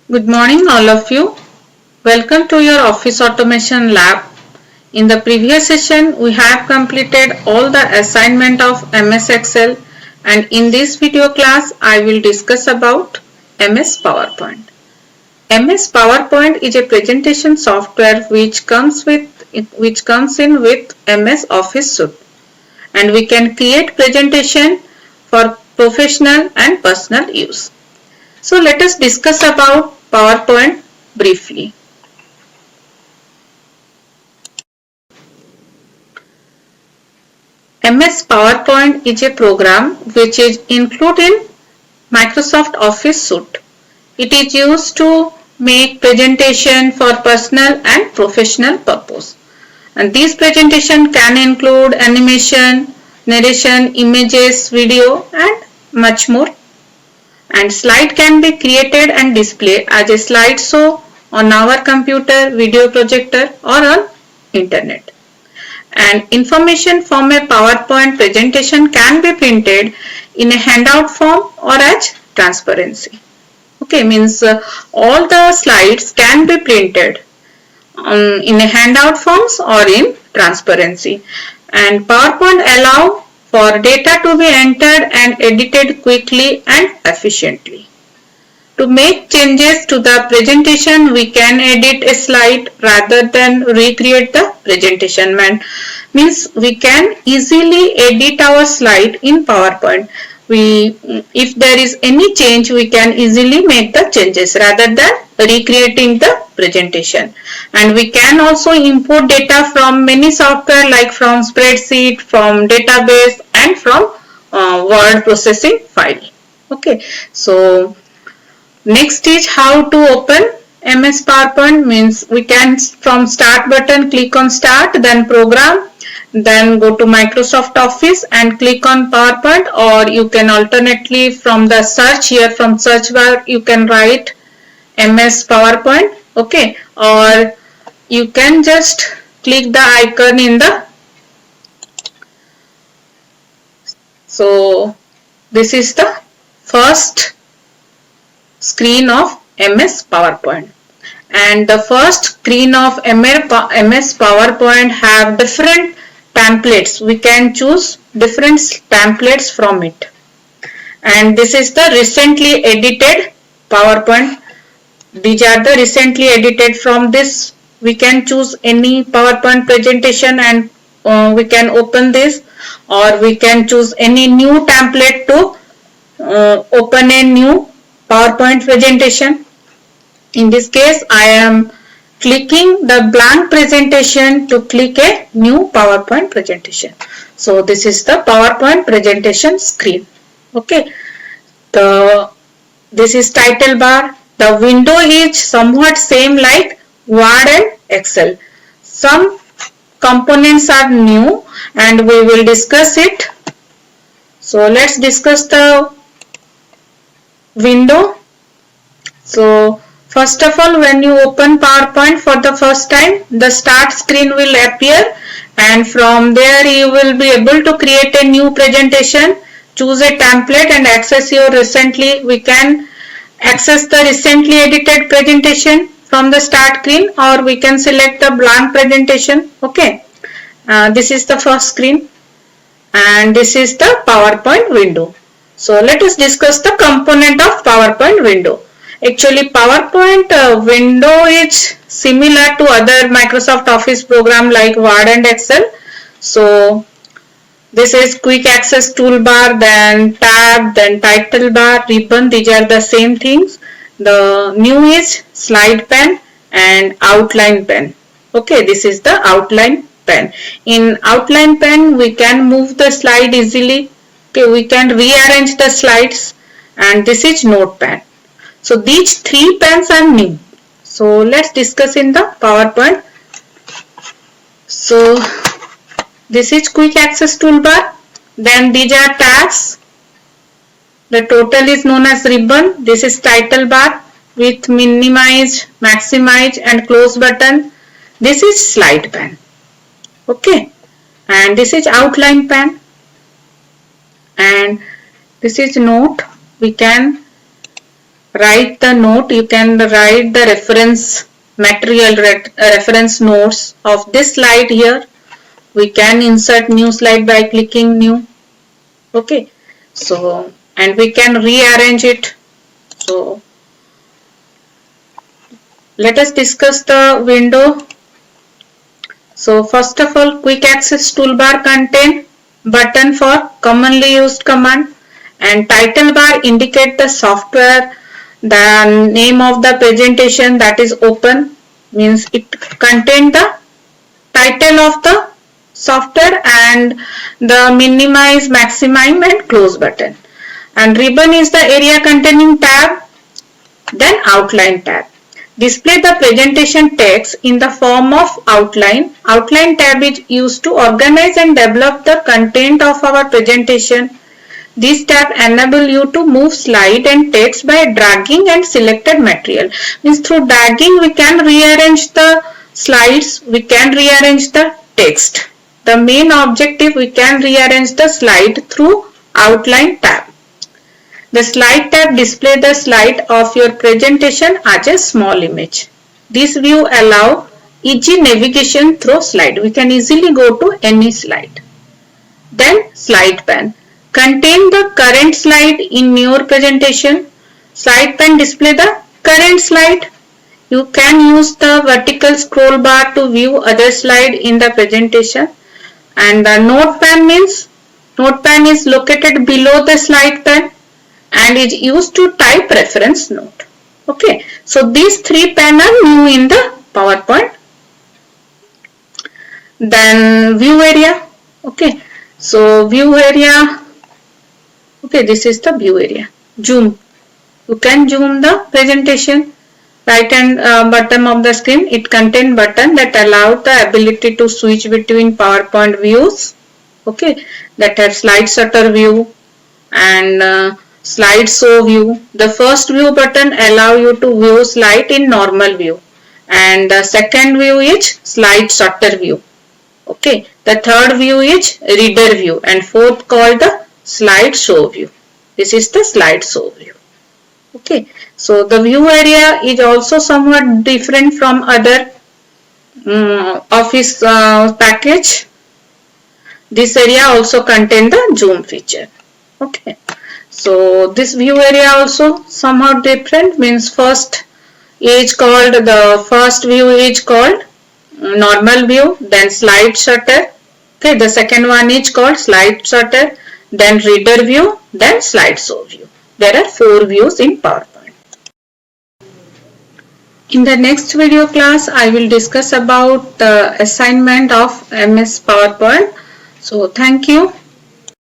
Good morning, all of you. Welcome to your Office Automation Lab. In the previous session, we have completed all the assignment of MS Excel, and in this video class, I will discuss about MS PowerPoint. MS PowerPoint is a presentation software which comes in with MS Office Suite, and we can create presentation for professional and personal use. So let us discuss about PowerPoint briefly. MS PowerPoint is a program which is included in Microsoft Office Suite. It is used to make presentation for personal and professional purpose. And this presentation can include animation, narration, images, video and much more. And slide can be created and displayed as a slideshow on our computer, video projector or on internet. And information from a PowerPoint presentation can be printed in a handout form or as transparency. Okay, means all the slides can be printed in a handout forms or in transparency. And PowerPoint allow for data to be entered and edited quickly and efficiently. To make changes to the presentation, we can edit a slide rather than recreate the presentation. Means we can easily edit our slide in PowerPoint. If there is any change, we can easily make the changes rather than recreating the presentation. And we can also import data from many software like from spreadsheet, from database and from word processing file. Okay, so next is how to open MS PowerPoint. Means we can from start button click on start, then program, then go to Microsoft Office and click on PowerPoint, or you can alternately from the search here, from search bar you can write MS PowerPoint. Okay, or you can just click the icon in the, so this is the first screen of MS PowerPoint, and the first screen of MS PowerPoint have different templates. We can choose different templates from it, and this is the recently edited PowerPoint. These are the recently edited. From this we can choose any PowerPoint presentation and we can open this, or we can choose any new template to open a new PowerPoint presentation. In this case, I am clicking the blank presentation to click a new PowerPoint presentation. So this is the PowerPoint presentation screen. Okay, this is title bar. The window is somewhat same like Word and Excel. Some components are new and we will discuss it. So let's discuss the window. So first of all, when you open PowerPoint for the first time, the start screen will appear, and from there you will be able to create a new presentation, choose a template and access your recently. We can access the recently edited presentation from the start screen, or we can select the blank presentation. Okay, this is the first screen and this is the PowerPoint window. So let us discuss the component of PowerPoint window. Actually, PowerPoint window is similar to other Microsoft Office program like Word and Excel. So this is quick access toolbar, then tab, then title bar, ribbon. These are the same things. The new is slide pane and outline pane. Okay, this is the outline pane. In outline pane, we can move the slide easily. Okay, we can rearrange the slides, and this is notepad. So these three panes are new. So let's discuss in the PowerPoint. So this is quick access toolbar. Then these are tabs. The total is known as ribbon. This is title bar with minimize, maximize and close button. This is slide pane. Okay, and this is outline pane, and this is note. We can write the note. You can write the reference material, reference notes of this slide here. We can insert new slide by clicking new. Okay, so and we can rearrange it. So let us discuss the window. So first of all, quick access toolbar contain button for commonly used command, and title bar indicate the software, the name of the presentation, that is open, means it contain the title of the software, and the minimize, maximize and close button. And ribbon is the area containing tab, then outline tab. Display the presentation text in the form of outline. Outline tab is used to organize and develop the content of our presentation. This tab enable you to move slide and text by dragging and selected material. Means through dragging we can rearrange the slides, we can rearrange the text. The main objective, we can rearrange the slide through outline tab. The slide tab displays the slide of your presentation as a small image. This view allows easy navigation through slide. We can easily go to any slide. Then slide pane. Contain the current slide in your presentation. Slide pane display the current slide. You can use the vertical scroll bar to view other slide in the presentation. And the note pane means note pane is located below the slide pane and is used to type reference note. Okay, so these three pane are new in the PowerPoint. Then view area. Okay, so view area. Okay, this is the view area. Zoom. You can zoom the presentation. Right hand bottom of the screen, it contains button that allow the ability to switch between PowerPoint views. Okay, that have slide shutter view and slide show view. The first view button allow you to view slide in normal view, and the second view is slide shutter view. Okay, the third view is reader view, and fourth called the slide show view. This is the slide show view. Okay, so the view area is also somewhat different from other Office package. This area also contains the zoom feature. Okay, so this view area also somehow different, means first view is called normal view, then slide shutter. Okay, the second one is called slide shutter, then reader view, then slide show view. There are 4 views in PowerPoint. In the next video class, I will discuss about the assignment of MS PowerPoint. So thank you.